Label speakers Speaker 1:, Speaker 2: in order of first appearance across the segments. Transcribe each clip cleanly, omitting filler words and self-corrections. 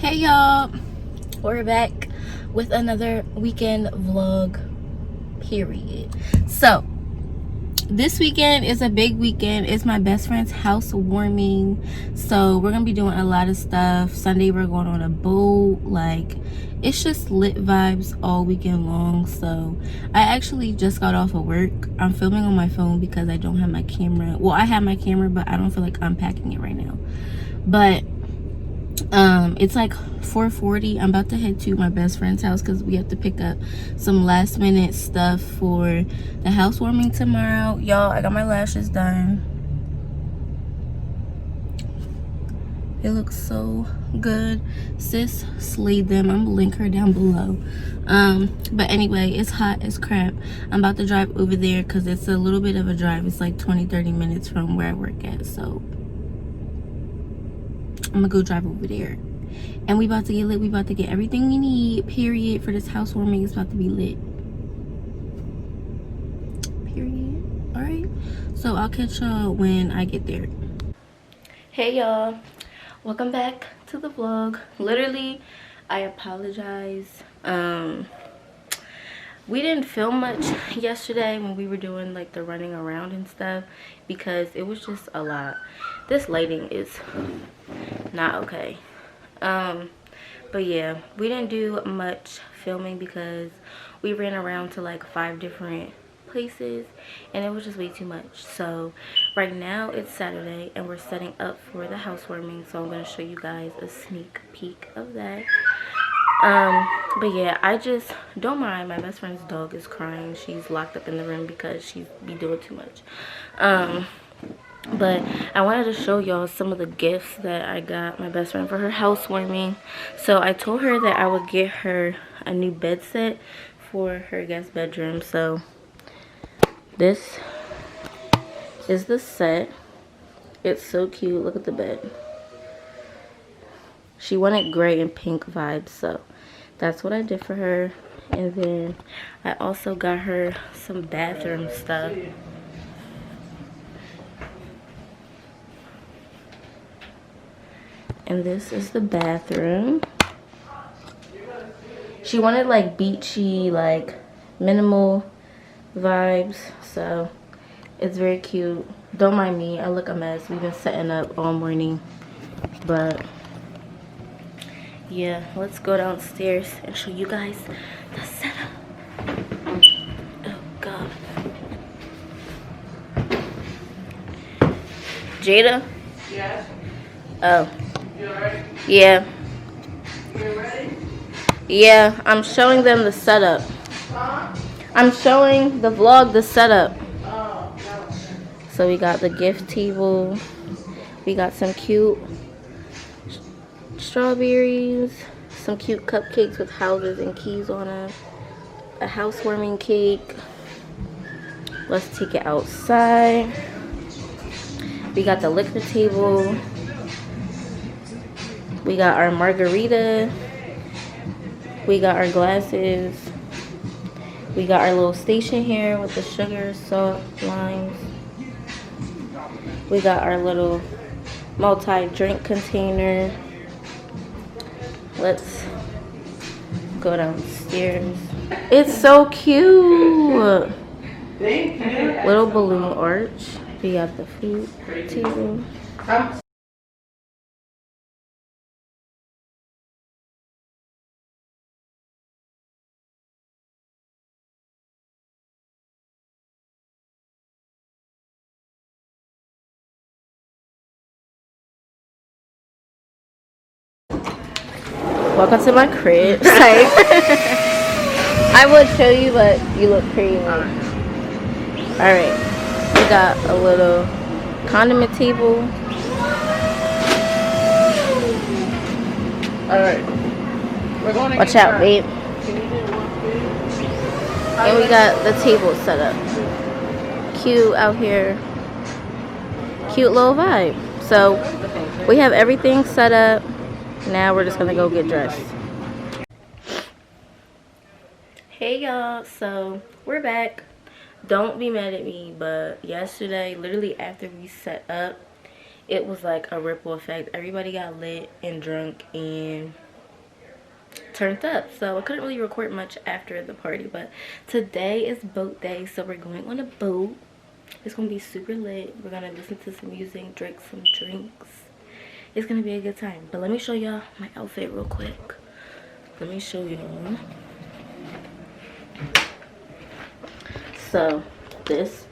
Speaker 1: Hey y'all, we're back with another weekend vlog, period. So this weekend is a big weekend. It's my best friend's housewarming, so we're gonna be doing a lot of stuff. Sunday we're going on a boat. Like, it's just lit vibes all weekend long. So I actually just got off of work. I'm filming on my phone because I don't have my camera. Well, I have my camera, but I don't feel like unpacking it right now. But it's like 4:40. I'm about to head to my best friend's house because we have to pick up some last minute stuff for the housewarming tomorrow. Y'all, I got my lashes done. It looks so good. Sis slayed them. I'm gonna link her down below. But anyway, it's hot as crap. I'm about to drive over there because it's a little bit of a drive. It's like 20-30 minutes from where I work at, so I'm gonna go drive over there. And we about to get lit. We about to get everything we need, period, for this housewarming. It's about to be lit, period. All right, so I'll catch y'all when I get there. Hey y'all, welcome back to the vlog. Literally, I apologize. We didn't film much yesterday when we were doing like the running around and stuff because it was just a lot. This lighting is not okay. But yeah, we didn't do much filming because we ran around to like 5 different places and it was just way too much. So right now it's Saturday and we're setting up for the housewarming, so I'm going to show you guys a sneak peek of that. But yeah, I just don't mind. My best friend's dog is crying. She's locked up in the room because she's be doing too much. But I wanted to show y'all some of the gifts that I got my best friend for her housewarming. So I told her that I would get her a new bed set for her guest bedroom. So this is the set. It's so cute. Look at the bed. She wanted gray and pink vibes, so that's what I did for her. And then I also got her some bathroom stuff. And this is the bathroom. She wanted like beachy, like minimal vibes, so it's very cute. Don't mind me, I look a mess. We've been setting up all morning, but yeah, let's go downstairs and show you guys the setup. Oh god. Jada?
Speaker 2: Yes.
Speaker 1: Oh.
Speaker 2: You alright?
Speaker 1: Yeah.
Speaker 2: You ready?
Speaker 1: Yeah, I'm showing them the setup.
Speaker 2: Huh?
Speaker 1: I'm showing the vlog the setup.
Speaker 2: Oh, no.
Speaker 1: So we got the gift table. We got some cute strawberries, some cute cupcakes with houses and keys on them, a housewarming cake. Let's take it outside. We got the liquor table. We got our margarita. We got our glasses. We got our little station here with the sugar, salt, limes. We got our little multi-drink container. Let's go downstairs. It's so cute.
Speaker 2: Thank you.
Speaker 1: Little balloon arch. We got the food table. Welcome to my crib. Sorry. I would show you, but you look pretty. Alright. We got a little condiment table.
Speaker 2: Alright. We're going to
Speaker 1: Watch out, babe.
Speaker 2: Can you do one, please?
Speaker 1: And we got the table set up. Cute out here. Cute little vibe. So we have everything set up. Now we're just gonna go get dressed. Hey y'all, so we're back. Don't be mad at me, but yesterday, literally after we set up, it was like a ripple effect. Everybody got lit and drunk, and turned up, so I couldn't really record much after the party. But today is boat day, so we're going on a boat. It's gonna be super lit. We're gonna listen to some music, drink some drinks. It's gonna be a good time. But let me show y'all my outfit real quick. Let me show y'all. So this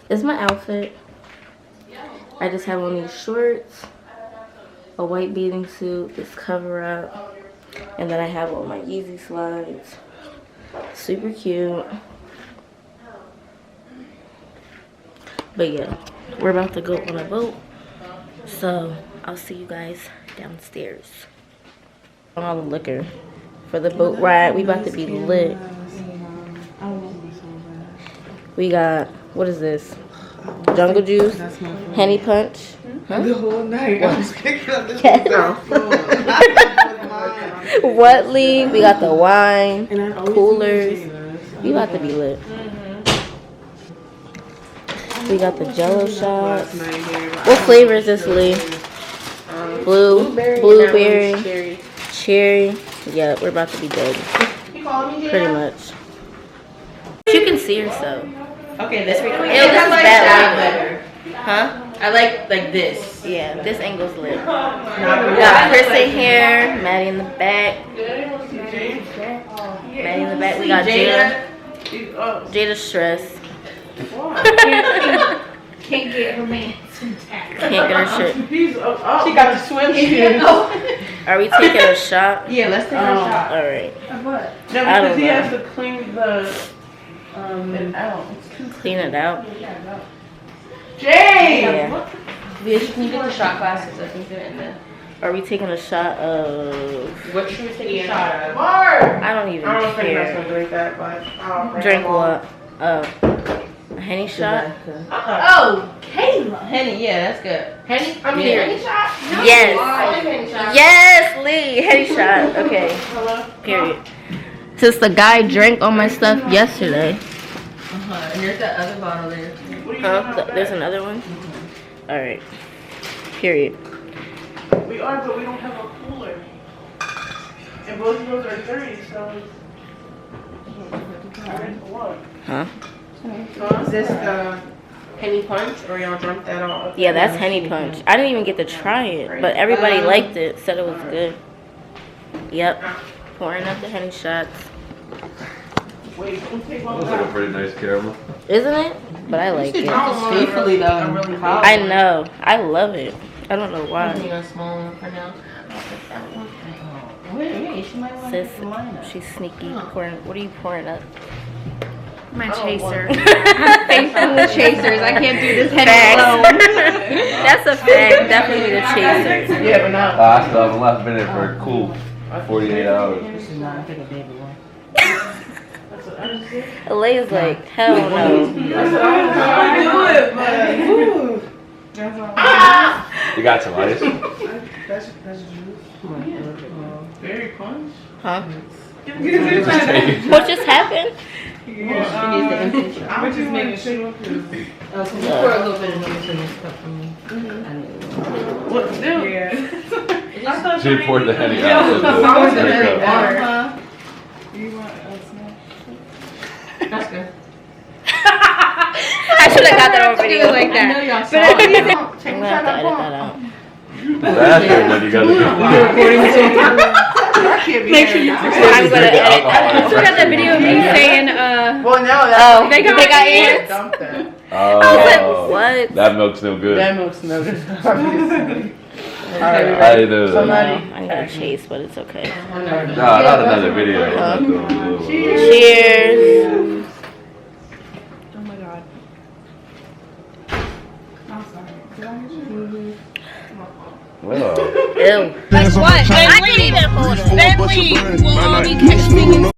Speaker 1: is my outfit. I just have on these shorts, a white bathing suit, this cover up, and then I have on my Yeezy slides. Super cute. But yeah, we're about to go on a boat, so I'll see you guys downstairs. All the liquor for the boat ride. We about to be lit. We got, what is this? Jungle juice, Henny punch. Huh?
Speaker 2: The whole night I was picking up this
Speaker 1: What leaf? We got the wine, coolers. We about to be lit. We got the Jello shots. What flavor is this, Lee? Blueberry, cherry. Yeah, we're about to be dead. Pretty much. You can see yourself.
Speaker 2: Okay, this recording.
Speaker 1: Ew, this is bad
Speaker 2: better.
Speaker 1: Huh?
Speaker 2: I like this.
Speaker 1: Yeah, this angle's lit. We got Chris in here, Maddie in the back. Maddie in the back. We got Jada. Jada's stressed.
Speaker 3: Can't get her man intact.
Speaker 1: Can't get her shit.
Speaker 2: She got the swim shoes.
Speaker 1: Are we taking a shot?
Speaker 2: Yeah, let's take a shot.
Speaker 1: Alright.
Speaker 3: What?
Speaker 2: No,
Speaker 1: I
Speaker 2: because
Speaker 1: don't
Speaker 2: he
Speaker 1: know.
Speaker 2: has to clean the it out.
Speaker 1: Clean it out.
Speaker 2: Jay!
Speaker 1: Yeah.
Speaker 3: Can you get the shot glasses? I think they're in there.
Speaker 1: Are we taking a shot of...
Speaker 2: What should we take a shot of? Mark!
Speaker 1: I don't even
Speaker 2: I don't think that's
Speaker 1: care.
Speaker 2: gonna drink that, but I'll
Speaker 1: Drink what? A Henny shot?
Speaker 3: Oh, Kayla.
Speaker 2: Henny, yeah, that's good.
Speaker 3: Henny?
Speaker 2: I mean,
Speaker 1: Here.
Speaker 2: Henny shot? No.
Speaker 1: Yes.
Speaker 2: I like Henny shot.
Speaker 1: Yes, Lee. Henny shot. Okay.
Speaker 2: Hello?
Speaker 1: Period. Since the guy drank all my stuff yesterday.
Speaker 3: And there's that other bottle there.
Speaker 2: What are you
Speaker 1: Huh?
Speaker 2: doing
Speaker 1: There's another one? Alright. Period.
Speaker 2: We are, but we don't have a cooler. And both of those are dirty, so. I read the one.
Speaker 1: Huh?
Speaker 2: Is this the Henny punch, or y'all drunk that all?
Speaker 1: Yeah, that's Henny punch. I didn't even get to try it, but everybody liked it, said it was good. Yep. Pouring up the Henny shots.
Speaker 2: Wait, don't take one.
Speaker 4: Looks like a pretty nice caramel.
Speaker 1: Isn't it? But I like it.
Speaker 3: Faithfully though.
Speaker 1: I know. I love it. I don't know why.
Speaker 3: a small one for now. Wait, she might want
Speaker 1: Sis, she's sneaky. Pouring, what are you pouring up?
Speaker 5: My chaser. Faithful chasers. I can't do this head
Speaker 1: Facts.
Speaker 5: alone.
Speaker 1: That's a fact. Definitely the chaser.
Speaker 2: Yeah, but not.
Speaker 4: I still haven't left. Been there for a cool 48 hours.
Speaker 1: Alea's like, hell no.
Speaker 2: I do it, but.
Speaker 4: You got some ice?
Speaker 2: That's juice. Berry punch?
Speaker 1: Huh?
Speaker 4: Just take it.
Speaker 1: What just happened?
Speaker 2: I'm just making sure.
Speaker 3: Pour a little bit of noodles in this cup for me.
Speaker 2: What? Dude. Yeah.
Speaker 4: She poured the Henny out.
Speaker 3: That's good.
Speaker 1: I should have got that on video.
Speaker 5: like that.
Speaker 3: I know y'all saw
Speaker 1: I'm
Speaker 3: it.
Speaker 1: gonna have to edit that out.
Speaker 4: Bastard when you gotta
Speaker 5: Make sure you
Speaker 1: I'm gonna edit that.
Speaker 5: So we got that video of me saying,
Speaker 2: Well, no,
Speaker 1: Oh,
Speaker 5: they got
Speaker 1: ants?
Speaker 2: Dump that.
Speaker 4: Oh,
Speaker 1: What?
Speaker 4: that milk's no good.
Speaker 2: That milk's no good. Obviously. Alright.
Speaker 4: I know.
Speaker 2: Somebody.
Speaker 1: I'm gonna chase, but it's okay.
Speaker 4: No, not another video.
Speaker 1: Cheers.
Speaker 5: oh my god.
Speaker 4: Well.
Speaker 1: Ew.
Speaker 5: Like what?
Speaker 1: I can't even hold it.
Speaker 5: Bentley will only catch me.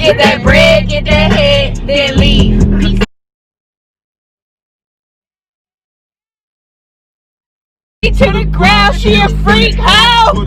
Speaker 1: get that bread, get that head, then leave. Peace to the ground, she a freak hoe.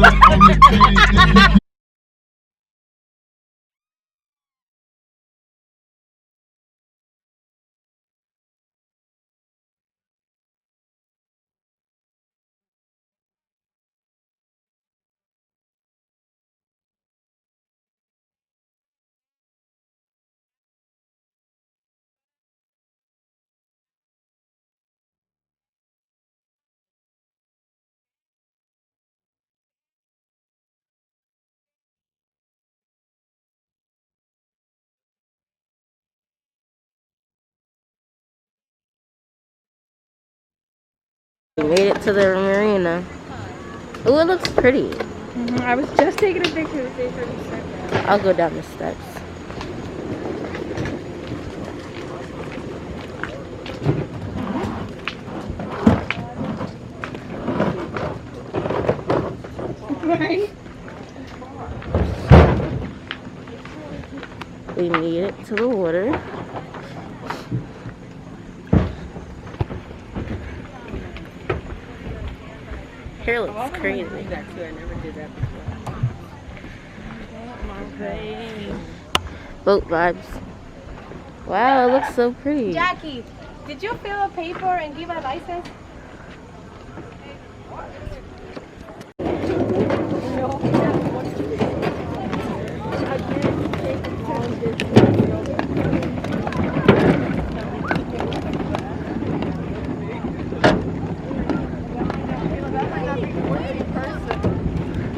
Speaker 1: We made it to the marina. Oh, it looks pretty.
Speaker 5: I was just taking a picture of the safe.
Speaker 1: I'll go down the steps.
Speaker 5: Right.
Speaker 1: We made it to the water. Hair looks crazy.
Speaker 3: I never did that before.
Speaker 1: Boat vibes. Wow, it looks so pretty.
Speaker 5: Jackie, did you fill a paper and give a license?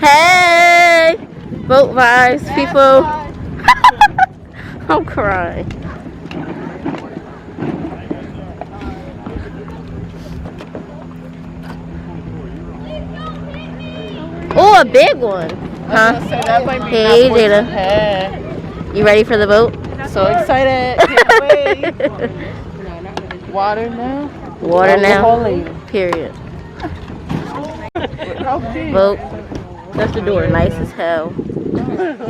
Speaker 1: Hey! Boat vibes, people. I'm crying. Oh, a big one. Huh? Hey, Jada. You ready for the boat?
Speaker 2: So excited. Can't wait. Water now?
Speaker 1: Water now. Period. Boat. That's the door. Nice as hell.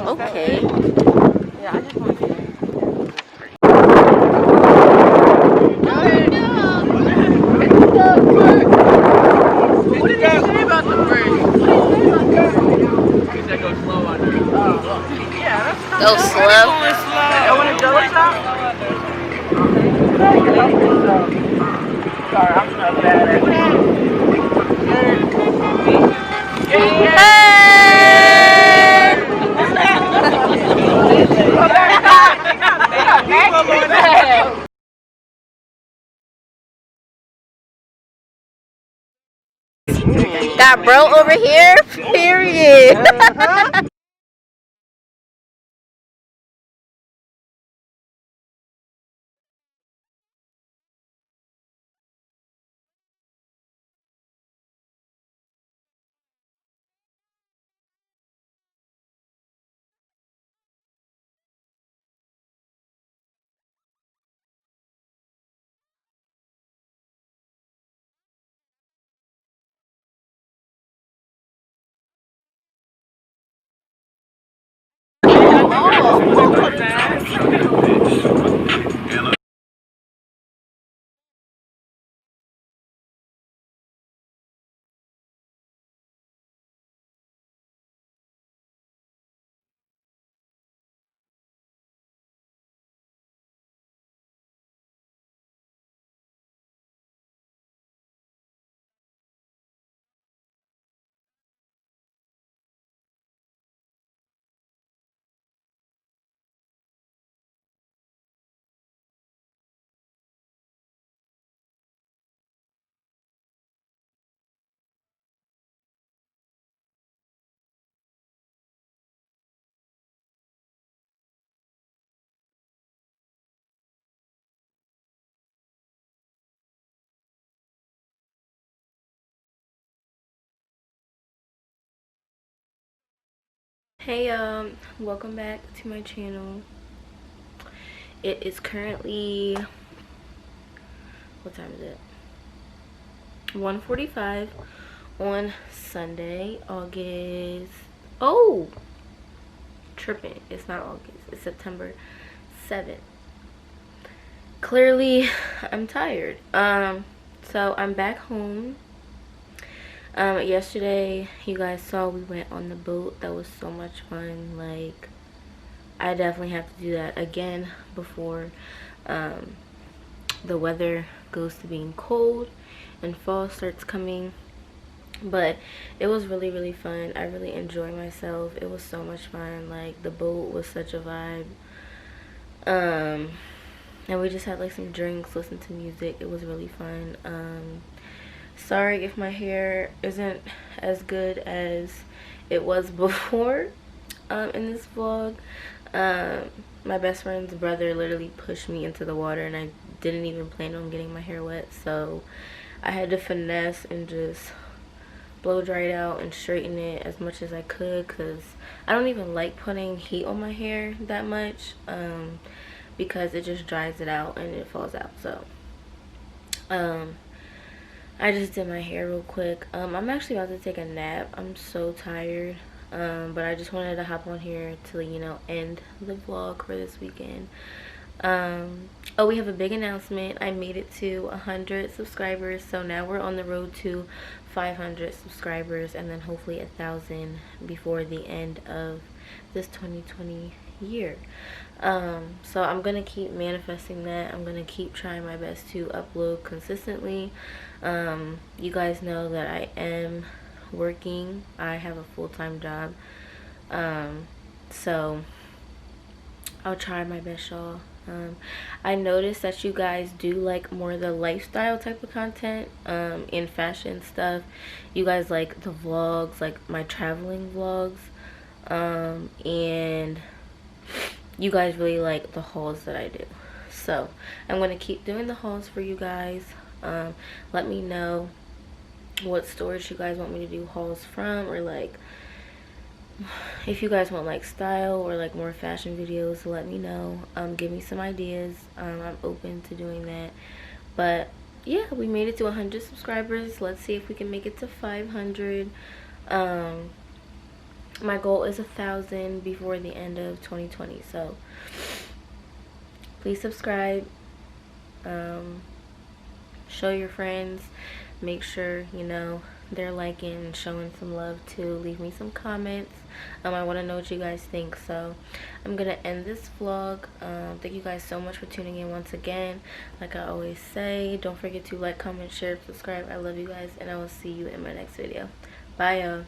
Speaker 1: Okay.
Speaker 2: Yeah, I just want to What did you say about the bridge?
Speaker 4: That goes slow on there.
Speaker 2: Yeah, that's not
Speaker 1: Go slow.
Speaker 2: I want to double top. Sorry, I'm not bad at
Speaker 1: Got bro over here. Period. Hey, welcome back to my channel. It is currently, what time is it? 1:45 on Sunday, August, oh, tripping, it's not August, is September 7th. Clearly, I'm tired. So I'm back home. Yesterday, you guys saw we went on the boat. That was so much fun. Like, I definitely have to do that again before the weather goes to being cold and fall starts coming. But it was really fun. I really enjoyed myself. It was so much fun. Like, the boat was such a vibe. And we just had like some drinks, listened to music. It was really fun. Sorry if my hair isn't as good as it was before in this vlog. My best friend's brother literally pushed me into the water, and I didn't even plan on getting my hair wet, so I had to finesse and just blow dry it out and straighten it as much as I could, because I don't even like putting heat on my hair that much, because it just dries it out and it falls out. So I just did my hair real quick. I'm actually about to take a nap. I'm so tired, but I just wanted to hop on here to, you know, end the vlog for this weekend. Oh, we have a big announcement. I made it to 100 subscribers, so now we're on the road to 500 subscribers, and then hopefully 1,000 before the end of this 2020 year. So I'm gonna keep manifesting that. I'm gonna keep trying my best to upload consistently. You guys know that I am working. I have a full-time job, so I'll try my best, y'all. I noticed that you guys do like more the lifestyle type of content, in fashion stuff. You guys like the vlogs, like my traveling vlogs, and you guys really like the hauls that I do. So I'm going to keep doing the hauls for you guys. Let me know what stores you guys want me to do hauls from, or like if you guys want like style or like more fashion videos, let me know. Give me some ideas. I'm open to doing that. But yeah, we made it to 100 subscribers. Let's see if we can make it to 500. My goal is 1,000 before the end of 2020. So please subscribe. Show your friends. Make sure, you know, they're liking and showing some love too. Leave me some comments. I want to know what you guys think. So I'm gonna end this vlog. Thank you guys so much for tuning in once again. Like I always say, don't forget to like, comment, share, subscribe. I love you guys, and I will see you in my next video. Bye, y'all.